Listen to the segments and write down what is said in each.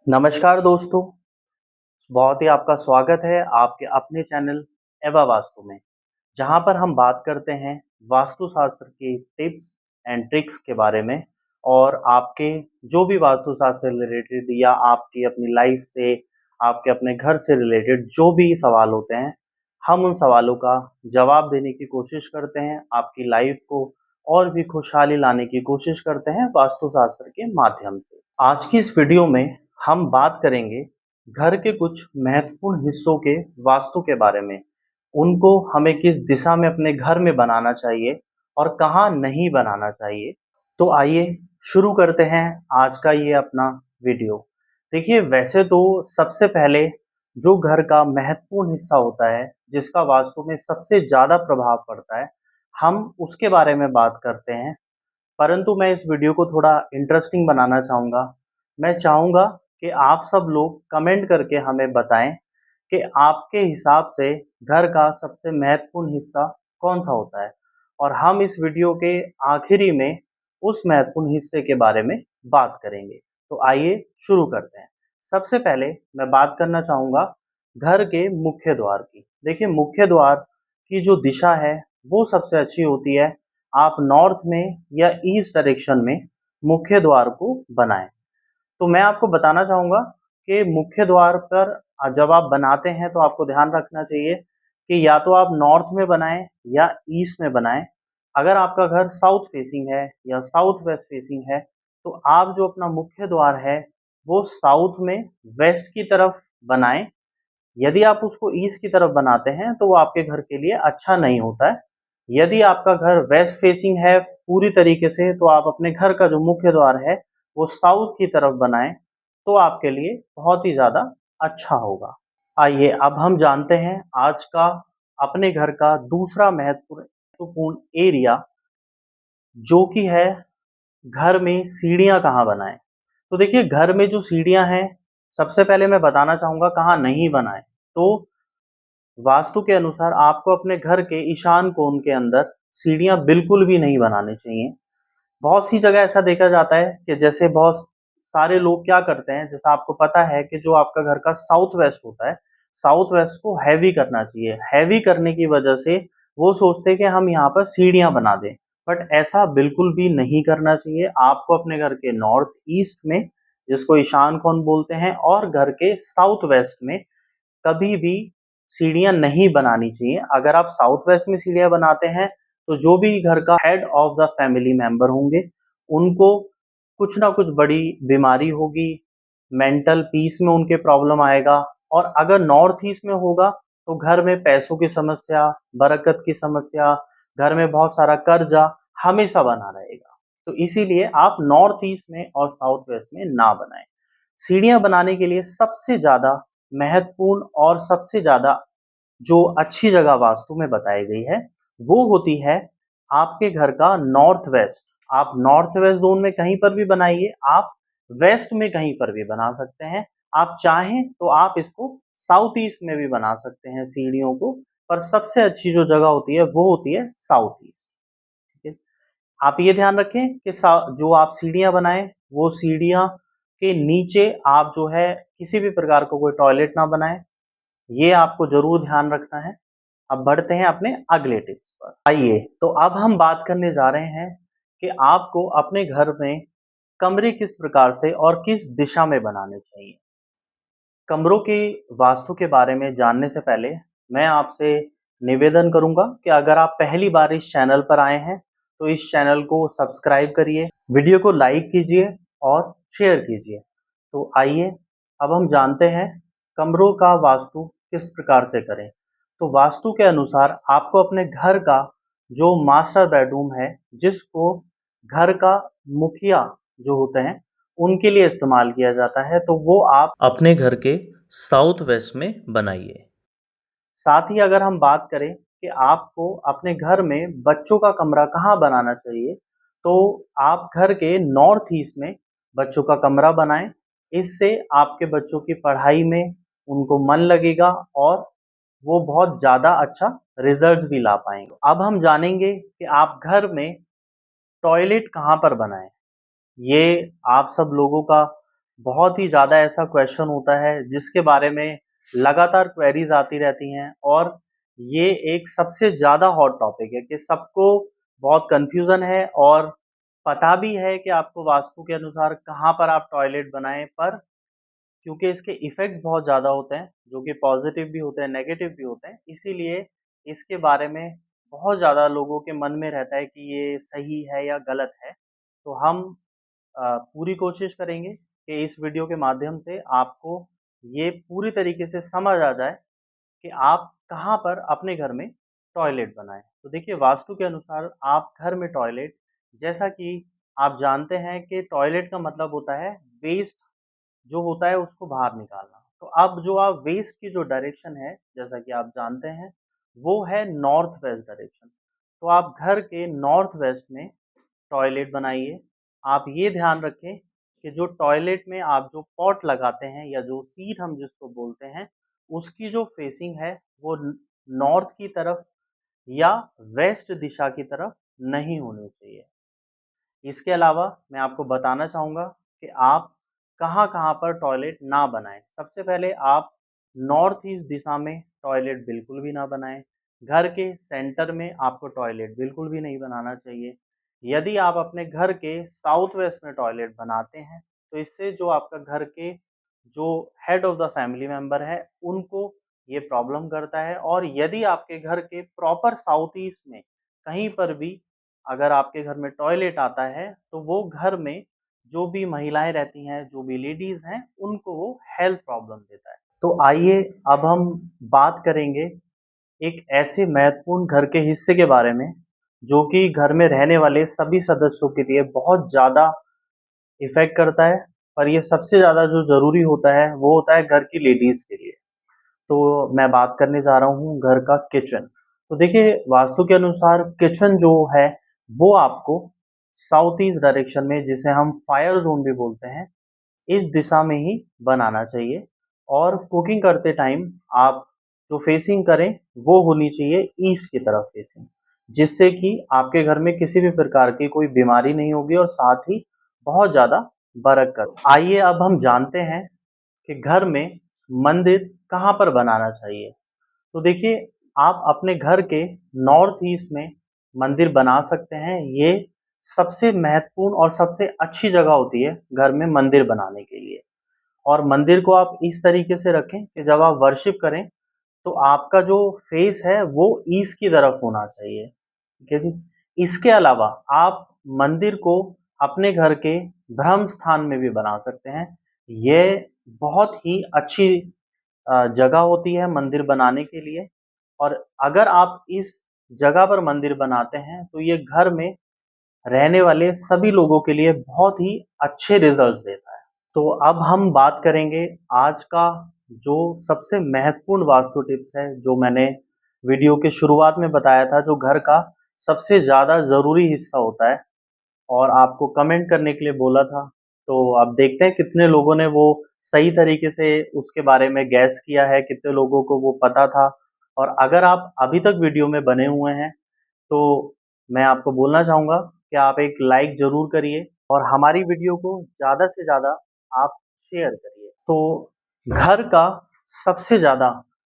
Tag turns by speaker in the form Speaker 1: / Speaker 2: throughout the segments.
Speaker 1: नमस्कार दोस्तों, बहुत ही आपका स्वागत है आपके अपने चैनल एवा वास्तु में, जहां पर हम बात करते हैं वास्तुशास्त्र की टिप्स एंड ट्रिक्स के बारे में और आपके जो भी वास्तुशास्त्र से रिलेटेड या आपकी अपनी लाइफ से, आपके अपने घर से रिलेटेड जो भी सवाल होते हैं, हम उन सवालों का जवाब देने की कोशिश करते हैं, आपकी लाइफ को और भी खुशहाली लाने की कोशिश करते हैं वास्तुशास्त्र के माध्यम से। आज की इस वीडियो में हम बात करेंगे घर के कुछ महत्वपूर्ण हिस्सों के वास्तु के बारे में। उनको हमें किस दिशा में अपने घर में बनाना चाहिए और कहाँ नहीं बनाना चाहिए। तो आइए शुरू करते हैं आज का ये अपना वीडियो। देखिए, वैसे तो सबसे पहले जो घर का महत्वपूर्ण हिस्सा होता है, जिसका वास्तु में सबसे ज़्यादा प्रभाव पड़ता है, हम उसके बारे में बात करते हैं। परंतु मैं इस वीडियो को थोड़ा इंटरेस्टिंग बनाना चाहूँगा। मैं चाहूँगा कि आप सब लोग कमेंट करके हमें बताएँ कि आपके हिसाब से घर का सबसे महत्वपूर्ण हिस्सा कौन-सा होता है? और हम इस वीडियो के आखिरी में उस महत्वपूर्ण हिस्से के बारे में बात करेंगे। तो आइए शुरू करते हैं। सबसे पहले मैं बात करना चाहूँगा घर के मुख्य द्वार की। देखिए, मुख्य द्वार की जो दिशा है, वो सबसे अच्छी होती है। आप नॉर्थ में या ईस्ट डायरेक्शन में मुख्य द्वार को बनाएँ। तो मैं आपको बताना चाहूँगा कि मुख्य द्वार पर जब आप बनाते हैं तो आपको ध्यान रखना चाहिए कि या तो आप नॉर्थ में बनाएँ या ईस्ट में बनाएँ। अगर आपका घर साउथ फेसिंग है या साउथ वेस्ट फेसिंग है, तो आप जो अपना मुख्य द्वार है, वो साउथ में वेस्ट की तरफ बनाएँ। यदि आप उसको ईस्ट की तरफ बनाते हैं, तो वो आपके घर के लिए अच्छा नहीं होता है। यदि आपका घर वेस्ट फेसिंग है पूरी तरीके से, तो आप अपने घर का जो मुख्य द्वार है, वो साउथ की तरफ बनाएँ, तो आपके लिए बहुत ही ज़्यादा अच्छा होगा। आइए अब हम जानते हैं आज का अपने घर का दूसरा महत्वपूर्ण एरिया, जो कि है घर में सीढ़ियाँ कहाँ बनाएँ। तो देखिए, घर में जो सीढ़ियाँ हैं, सबसे पहले मैं बताना चाहूँगा कहाँ नहीं बनाएँ। तो वास्तु के अनुसार आपको अपने घर के ईशान कोण के अंदर सीढ़ियाँ बिल्कुल भी नहीं बनानी चाहिए। बहुत सी जगह ऐसा देखा जाता है कि जैसे बहुत सारे लोग क्या करते हैं, जैसा आपको पता है कि जो आपका घर का साउथ वेस्ट होता है, साउथ वेस्ट को हैवी करना चाहिए। हैवी करने की वजह से वो सोचते हैं कि हम यहाँ पर सीढ़ियाँ बना दें, बट ऐसा बिल्कुल भी नहीं करना चाहिए। आपको अपने घर के नॉर्थ ईस्ट में, जिसको ईशान कोण बोलते हैं, और घर के साउथ वेस्ट में कभी भी सीढ़ियाँ नहीं बनानी चाहिए। अगर आप साउथ वेस्ट में सीढ़ियाँ बनाते हैं, तो जो भी घर का head of the family member होंगे, उनको कुछ ना कुछ बड़ी बीमारी होगी, मेंटल पीस में उनके प्रॉब्लम आएगा। और अगर नॉर्थ ईस्ट में होगा, तो घर में पैसों की समस्या, बरकत की समस्या, घर में बहुत सारा कर्जा हमेशा बना रहेगा। तो इसीलिए आप नॉर्थ ईस्ट में और साउथ वेस्ट में ना बनाएँ। सीढ़ियाँ बनाने के लिए सबसे ज़्यादा महत्वपूर्ण और सबसे ज़्यादा जो अच्छी जगह वास्तु में बताई गई है, वो होती है आपके घर का नॉर्थ वेस्ट। आप नॉर्थ वेस्ट ज़ोन में कहीं पर भी बनाइए, आप वेस्ट में कहीं पर भी बना सकते हैं। आप चाहें तो आप इसको साउथ ईस्ट में भी बना सकते हैं सीढ़ियों को, पर सबसे अच्छी जो जगह होती है, वो होती है साउथ ईस्ट। ठीक है? आप ये ध्यान रखें कि जो आप सीढ़ियाँ बनाएँ, वो सीढ़ियाँ के नीचे आप जो है किसी भी प्रकार का कोई टॉयलेट ना बनाएँ। ये आपको ज़रूर ध्यान रखना है। अब बढ़ते हैं अपने अगले टिप्स पर। आइए, तो अब हम बात करने जा रहे हैं कि आपको अपने घर में कमरे किस प्रकार से और किस दिशा में बनाने चाहिए। कमरों की वास्तु के बारे में जानने से पहले मैं आपसे निवेदन करूंगा कि अगर आप पहली बार इस चैनल पर आए हैं, तो इस चैनल को सब्सक्राइब करिए, वीडियो को लाइक कीजिए और शेयर कीजिए। तो आइए अब हम जानते हैं कमरों का वास्तु किस प्रकार से करें। तो वास्तु के अनुसार आपको अपने घर का जो मास्टर बेडरूम है, जिसको घर का मुखिया जो होते हैं, उनके लिए इस्तेमाल किया जाता है, तो वो आप अपने घर के साउथ वेस्ट में बनाइए। साथ ही अगर हम बात करें कि आपको अपने घर में बच्चों का कमरा कहाँ बनाना चाहिए, तो आप घर के नॉर्थ ईस्ट में बच्चों का कमरा बनाएं। इससे आपके बच्चों की पढ़ाई में उनको मन लगेगा और वो बहुत ज़्यादा अच्छा रिजल्ट्स भी ला पाएंगे। अब हम जानेंगे कि आप घर में टॉयलेट कहाँ पर बनाएं। ये आप सब लोगों का बहुत ही ज़्यादा ऐसा क्वेश्चन होता है जिसके बारे में लगातार क्वेरीज आती रहती हैं और ये एक सबसे ज़्यादा हॉट टॉपिक है कि सबको बहुत कन्फ्यूज़न है और पता भी है कि आपको वास्तु के अनुसार कहाँ पर आप टॉयलेट बनाएँ, पर क्योंकि इसके इफ़ेक्ट बहुत ज़्यादा होते हैं, जो कि पॉज़िटिव भी होते हैं, नेगेटिव भी होते हैं, इसीलिए इसके बारे में बहुत ज़्यादा लोगों के मन में रहता है कि ये सही है या गलत है। तो हम पूरी कोशिश करेंगे कि इस वीडियो के माध्यम से आपको ये पूरी तरीके से समझ आ जाए कि आप कहाँ पर अपने घर में टॉयलेट बनाएँ। तो देखिए वास्तु के अनुसार आप घर में टॉयलेट, जैसा कि आप जानते हैं कि टॉयलेट का मतलब होता है वेस्ट जो होता है उसको बाहर निकालना। तो अब जो आप वेस्ट की जो डायरेक्शन है, जैसा कि आप जानते हैं, वो है नॉर्थ वेस्ट डायरेक्शन। तो आप घर के नॉर्थ वेस्ट में टॉयलेट बनाइए। आप ये ध्यान रखें कि जो टॉयलेट में आप जो पॉट लगाते हैं या जो सीट हम जिसको बोलते हैं, उसकी जो फेसिंग है वो नॉर्थ की तरफ या वेस्ट दिशा की तरफ नहीं होनी चाहिए। इसके अलावा मैं आपको बताना चाहूँगा कि आप कहाँ-कहाँ पर टॉयलेट ना बनाएँ। सबसे पहले आप नॉर्थ ईस्ट दिशा में टॉयलेट बिल्कुल भी ना बनाएँ। घर के सेंटर में आपको टॉयलेट बिल्कुल भी नहीं बनाना चाहिए। यदि आप अपने घर के साउथ वेस्ट में टॉयलेट बनाते हैं, तो इससे जो आपका घर के जो head of the family member है, उनको ये प्रॉब्लम करता है और यदि आपके घर के प्रॉपर साउथ ईस्ट में कहीं पर भी अगर आपके घर में टॉयलेट आता है, तो वो घर में जो भी महिलाएँ रहती हैं, जो भी लेडीज़ हैं, उनको वो हेल्थ प्रॉब्लम देता है। तो आइए अब हम बात करेंगे एक ऐसे महत्वपूर्ण घर के हिस्से के बारे में, जो कि घर में रहने वाले सभी सदस्यों के लिए बहुत ज़्यादा इफ़ेक्ट करता है, पर ये सबसे ज़्यादा जो ज़रूरी होता है, वो होता है घर की लेडीज़ के लिए। तो मैं बात करने जा रहा हूँ घर का किचन। तो देखिए वास्तु के अनुसार किचन जो है वो आपको साउथ ईस्ट डायरेक्शन में, जिसे हम फायर ज़ोन भी बोलते हैं, इस दिशा में ही बनाना चाहिए और कुकिंग करते टाइम आप जो फेसिंग करें वो होनी चाहिए ईस्ट की तरफ फेसिंग, जिससे कि आपके घर में किसी भी प्रकार की कोई बीमारी नहीं होगी और साथ ही बहुत ज़्यादा बरकत। आइए अब हम जानते हैं कि घर में मंदिर कहाँ पर बनाना चाहिए। तो देखिए आप अपने घर के नॉर्थ ईस्ट में मंदिर बना सकते हैं। ये सबसे महत्वपूर्ण और सबसे अच्छी जगह होती है घर में मंदिर बनाने के लिए। और मंदिर को आप इस तरीके से रखें कि जब आप वर्शिप करें तो आपका जो फेस है वो ईस्ट की तरफ होना चाहिए। ठीक है जी। इसके अलावा आप मंदिर को अपने घर के ब्रह्म स्थान में भी बना सकते हैं। ये बहुत ही अच्छी जगह होती है मंदिर बनाने के लिए और अगर आप इस जगह पर मंदिर बनाते हैं तो ये घर में रहने वाले सभी लोगों के लिए बहुत ही अच्छे रिजल्ट्स देता है। तो अब हम बात करेंगे आज का जो सबसे महत्वपूर्ण वास्तु टिप्स है, जो मैंने वीडियो के शुरुआत में बताया था, जो घर का सबसे ज़्यादा ज़रूरी हिस्सा होता है और आपको कमेंट करने के लिए बोला था। तो अब देखते हैं कितने लोगों ने वो सही तरीके से उसके बारे में गैस किया है, कितने लोगों को वो पता था। और अगर आप अभी तक वीडियो में बने हुए हैं, तो मैं आपको बोलना चाहूँगा कि आप एक लाइक ज़रूर करिए और हमारी वीडियो को ज़्यादा से ज़्यादा आप शेयर करिए। तो घर का सबसे ज़्यादा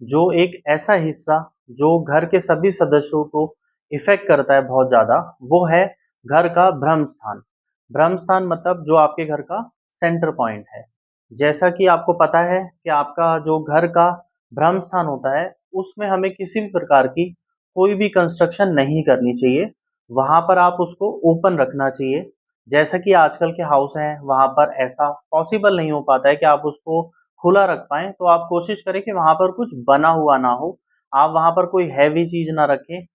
Speaker 1: जो एक ऐसा हिस्सा जो घर के सभी सदस्यों को इफ़ेक्ट करता है बहुत ज़्यादा, वो है घर का ब्रह्म स्थान। ब्रह्म स्थान मतलब जो आपके घर का सेंटर पॉइंट है। जैसा कि आपको पता है कि आपका जो घर का ब्रह्म स्थान होता है, उसमें हमें किसी भी प्रकार की कोई भी कंस्ट्रक्शन नहीं करनी चाहिए। वहाँ पर आप उसको ओपन रखना चाहिए। जैसा कि आजकल के हाउस हैं, वहाँ पर ऐसा पॉसिबल नहीं हो पाता है कि आप उसको खुला रख पाएँ, तो आप कोशिश करें कि वहाँ पर कुछ बना हुआ ना हो। आप वहाँ पर कोई हैवी चीज़ ना रखें।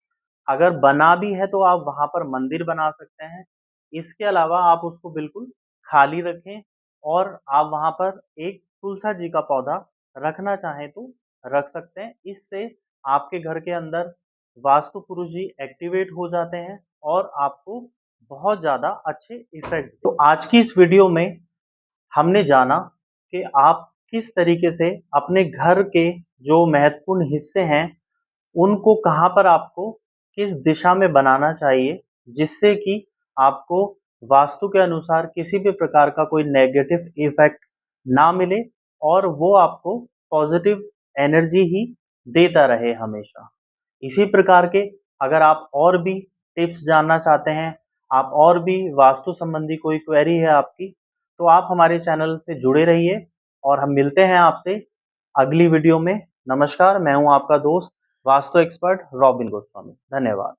Speaker 1: अगर बना भी है तो आप वहाँ पर मंदिर बना सकते हैं। इसके अलावा आप उसको बिल्कुल खाली रखें और आप वहाँ पर एक तुलसा जी का पौधा रखना चाहें तो रख सकते हैं। इससे आपके घर के अंदर वास्तु पुरुष जी एक्टिवेट हो जाते हैं और आपको बहुत ज़्यादा अच्छे इफ़ेक्ट्स। तो आज की इस वीडियो में हमने जाना कि आप किस तरीके से अपने घर के जो महत्वपूर्ण हिस्से हैं, उनको कहाँ पर आपको किस दिशा में बनाना चाहिए, जिससे कि आपको वास्तु के अनुसार किसी भी प्रकार का कोई नेगेटिव इफ़ेक्ट ना मिले और वो आपको पॉजिटिव एनर्जी ही देता रहे हमेशा। इसी प्रकार के अगर आप और भी टिप्स जानना चाहते हैं, आप और भी वास्तु संबंधी कोई क्वेरी है आपकी, तो आप हमारे चैनल से जुड़े रहिए और हम मिलते हैं आपसे अगली वीडियो में। नमस्कार, मैं हूं आपका दोस्त वास्तु एक्सपर्ट रॉबिन गोस्वामी। धन्यवाद।